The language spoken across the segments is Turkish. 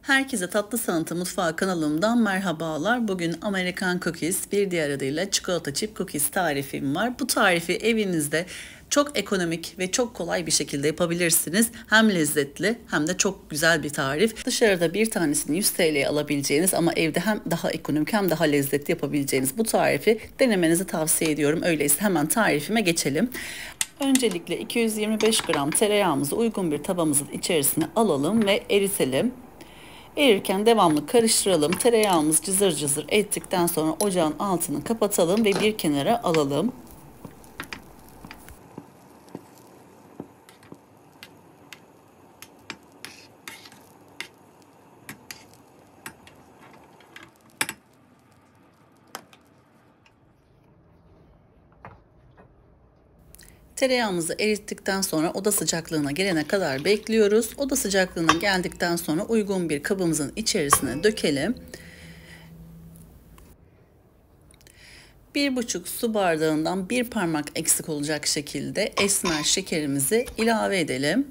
Herkese Tatlı Sanatı Mutfağı kanalımdan merhabalar. Bugün American Cookies, bir diğer adıyla çikolata chip cookies tarifim var. Bu tarifi evinizde çok ekonomik ve çok kolay bir şekilde yapabilirsiniz. Hem lezzetli hem de çok güzel bir tarif. Dışarıda bir tanesini 100 TL'ye alabileceğiniz ama evde hem daha ekonomik hem daha lezzetli yapabileceğiniz bu tarifi denemenizi tavsiye ediyorum. Öyleyse hemen tarifime geçelim. Öncelikle 225 gram tereyağımızı uygun bir tabamızın içerisine alalım ve eritelim. Erirken devamlı karıştıralım. Tereyağımız cızır cızır ettikten sonra ocağın altını kapatalım ve bir kenara alalım. Tereyağımızı erittikten sonra oda sıcaklığına gelene kadar bekliyoruz. Oda sıcaklığına geldikten sonra uygun bir kabımızın içerisine dökelim. 1,5 su bardağından bir parmak eksik olacak şekilde esmer şekerimizi ilave edelim.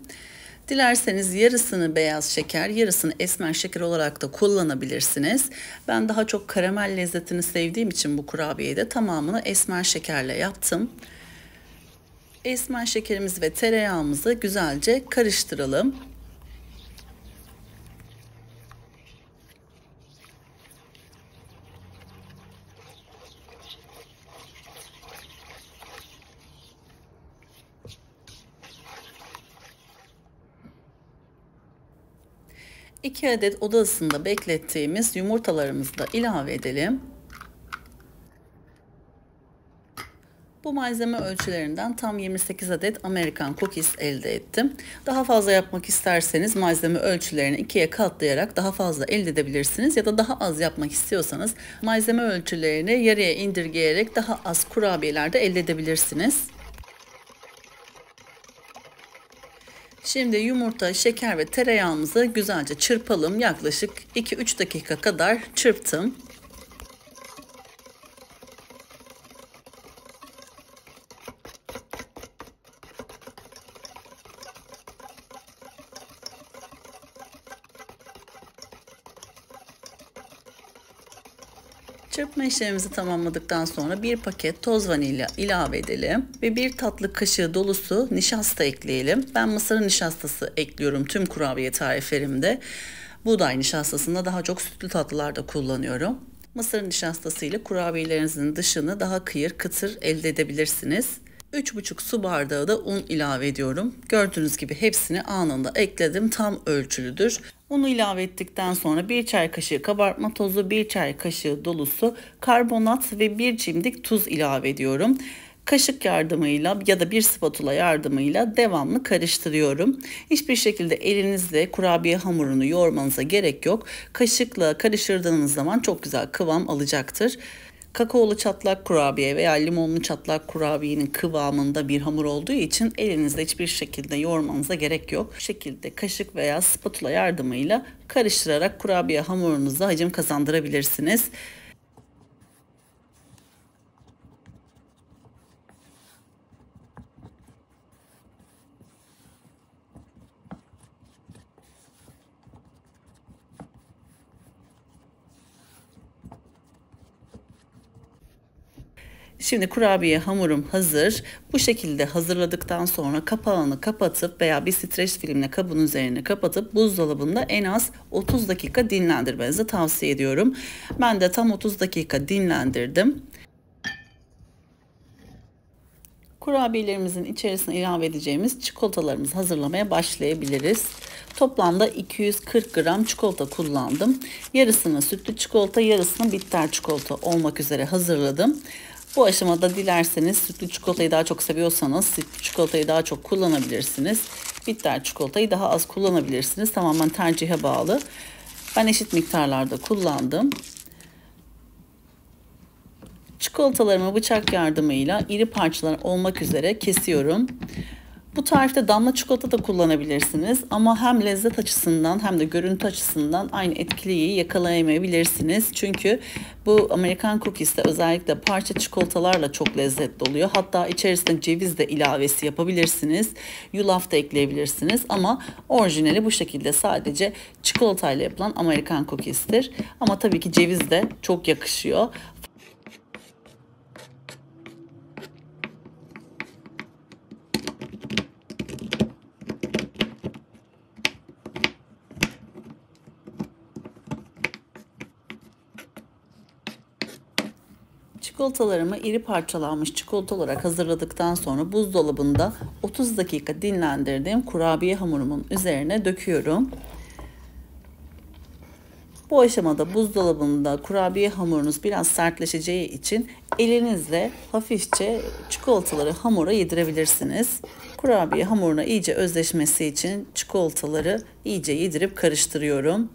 Dilerseniz yarısını beyaz şeker, yarısını esmer şeker olarak da kullanabilirsiniz. Ben daha çok karamel lezzetini sevdiğim için bu kurabiyede tamamını esmer şekerle yaptım. Esmer şekerimizi ve tereyağımızı güzelce karıştıralım. İki adet oda ısısında beklettiğimiz yumurtalarımızı da ilave edelim. Bu malzeme ölçülerinden tam 28 adet American Cookies elde ettim. Daha fazla yapmak isterseniz malzeme ölçülerini ikiye katlayarak daha fazla elde edebilirsiniz. Ya da daha az yapmak istiyorsanız malzeme ölçülerini yarıya indirgeyerek daha az kurabiyeler de elde edebilirsiniz. Şimdi yumurta, şeker ve tereyağımızı güzelce çırpalım. Yaklaşık 2-3 dakika kadar çırptım. Çırpma işlemimizi tamamladıktan sonra bir paket toz vanilya ilave edelim ve bir tatlı kaşığı dolusu nişasta ekleyelim. Ben mısır nişastası ekliyorum tüm kurabiye tariflerimde. Buğday nişastasında daha çok sütlü tatlılarda kullanıyorum. Mısır nişastası ile kurabiyelerinizin dışını daha kıyır kıtır elde edebilirsiniz. 3,5 su bardağı da un ilave ediyorum. Gördüğünüz gibi hepsini anında ekledim. Tam ölçülüdür. Unu ilave ettikten sonra 1 çay kaşığı kabartma tozu, 1 çay kaşığı dolusu karbonat ve 1 cimdik tuz ilave ediyorum. Kaşık yardımıyla ya da bir spatula yardımıyla devamlı karıştırıyorum. Hiçbir şekilde elinizle kurabiye hamurunu yoğurmanıza gerek yok. Kaşıkla karıştırdığınız zaman çok güzel kıvam alacaktır. Kakaolu çatlak kurabiye veya limonlu çatlak kurabiyenin kıvamında bir hamur olduğu için elinizde hiçbir şekilde yoğurmanıza gerek yok. Bu şekilde kaşık veya spatula yardımıyla karıştırarak kurabiye hamurunuza hacim kazandırabilirsiniz. Şimdi kurabiye hamurum hazır. Bu şekilde hazırladıktan sonra kapağını kapatıp veya bir streç filmle kabın üzerine kapatıp buzdolabında en az 30 dakika dinlendirmenizi tavsiye ediyorum. Ben de tam 30 dakika dinlendirdim. Kurabiyelerimizin içerisine ilave edeceğimiz çikolatalarımızı hazırlamaya başlayabiliriz. Toplamda 240 gram çikolata kullandım. Yarısını sütlü çikolata, yarısını bitter çikolata olmak üzere hazırladım. Bu aşamada dilerseniz sütlü çikolatayı daha çok seviyorsanız sütlü çikolatayı daha çok kullanabilirsiniz. Bitter çikolatayı daha az kullanabilirsiniz. Tamamen tercihe bağlı. Ben eşit miktarlarda kullandım. Çikolatalarımı bıçak yardımıyla iri parçalar olmak üzere kesiyorum. Bu tarifte damla çikolata da kullanabilirsiniz ama hem lezzet açısından hem de görüntü açısından aynı etkiliği yakalayamayabilirsiniz. Çünkü bu Amerikan cookies'te özellikle parça çikolatalarla çok lezzetli oluyor. Hatta içerisine ceviz de ilavesi yapabilirsiniz. Yulaf da ekleyebilirsiniz ama orijinali bu şekilde sadece çikolatayla yapılan Amerikan cookies'tir. Ama tabii ki ceviz de çok yakışıyor. Çikolatalarımı iri parçalanmış çikolata olarak hazırladıktan sonra buzdolabında 30 dakika dinlendirdiğim kurabiye hamurumun üzerine döküyorum. Bu aşamada buzdolabında kurabiye hamurunuz biraz sertleşeceği için elinizle hafifçe çikolataları hamura yedirebilirsiniz. Kurabiye hamuruna iyice özleşmesi için çikolataları iyice yedirip karıştırıyorum.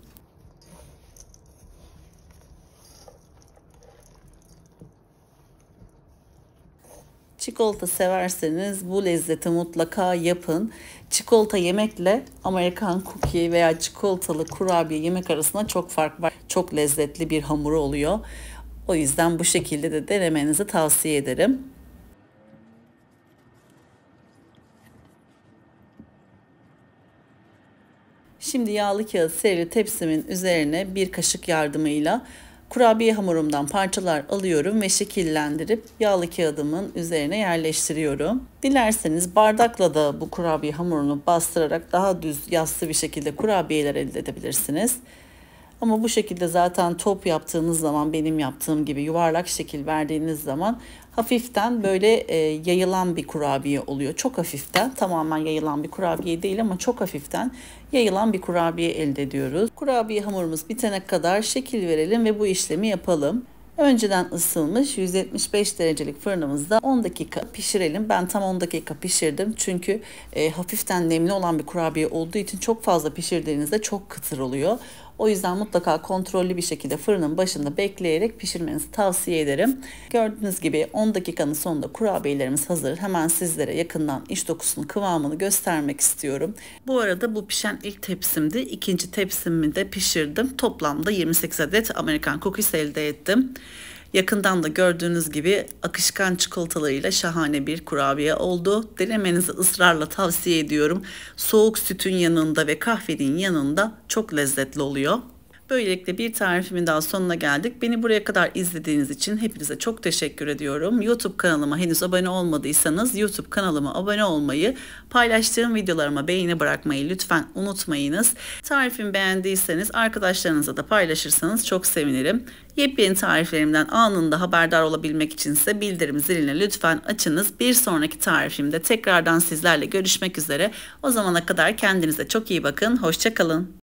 Çikolata severseniz bu lezzeti mutlaka yapın. Çikolata yemekle Amerikan cookie veya çikolatalı kurabiye yemek arasında çok fark var. Çok lezzetli bir hamuru oluyor. O yüzden bu şekilde de denemenizi tavsiye ederim. Şimdi yağlı kağıt serili tepsimin üzerine bir kaşık yardımıyla kurabiye hamurumdan parçalar alıyorum ve şekillendirip yağlı kağıdımın üzerine yerleştiriyorum. Dilerseniz bardakla da bu kurabiye hamurunu bastırarak daha düz yassı bir şekilde kurabiyeler elde edebilirsiniz. Ama bu şekilde zaten top yaptığınız zaman benim yaptığım gibi yuvarlak şekil verdiğiniz zaman hafiften böyle yayılan bir kurabiye oluyor. Çok hafiften, tamamen yayılan bir kurabiye değil ama çok hafiften yayılan bir kurabiye elde ediyoruz. Kurabiye hamurumuz bitene kadar şekil verelim ve bu işlemi yapalım. Önceden ısınmış 175 derecelik fırınımızda 10 dakika pişirelim. Ben tam 10 dakika pişirdim. Çünkü hafiften nemli olan bir kurabiye olduğu için çok fazla pişirdiğinizde çok kıtır oluyor. O yüzden mutlaka kontrollü bir şekilde fırının başında bekleyerek pişirmenizi tavsiye ederim. Gördüğünüz gibi 10 dakikanın sonunda kurabiyelerimiz hazır. Hemen sizlere yakından iç dokusunu, kıvamını göstermek istiyorum. Bu arada bu pişen ilk tepsimdi. İkinci tepsimi de pişirdim. Toplamda 28 adet Amerikan cookies elde ettim. Yakından da gördüğünüz gibi akışkan çikolatalarıyla şahane bir kurabiye oldu. Denemenizi ısrarla tavsiye ediyorum. Soğuk sütün yanında ve kahvenin yanında çok lezzetli oluyor. Böylelikle bir tarifimin daha sonuna geldik. Beni buraya kadar izlediğiniz için hepinize çok teşekkür ediyorum. YouTube kanalıma henüz abone olmadıysanız YouTube kanalıma abone olmayı, paylaştığım videolarıma beğeni bırakmayı lütfen unutmayınız. Tarifimi beğendiyseniz arkadaşlarınızla da paylaşırsanız çok sevinirim. Yepyeni tariflerimden anında haberdar olabilmek içinse bildirim zilini lütfen açınız. Bir sonraki tarifimde tekrardan sizlerle görüşmek üzere. O zamana kadar kendinize çok iyi bakın. Hoşça kalın.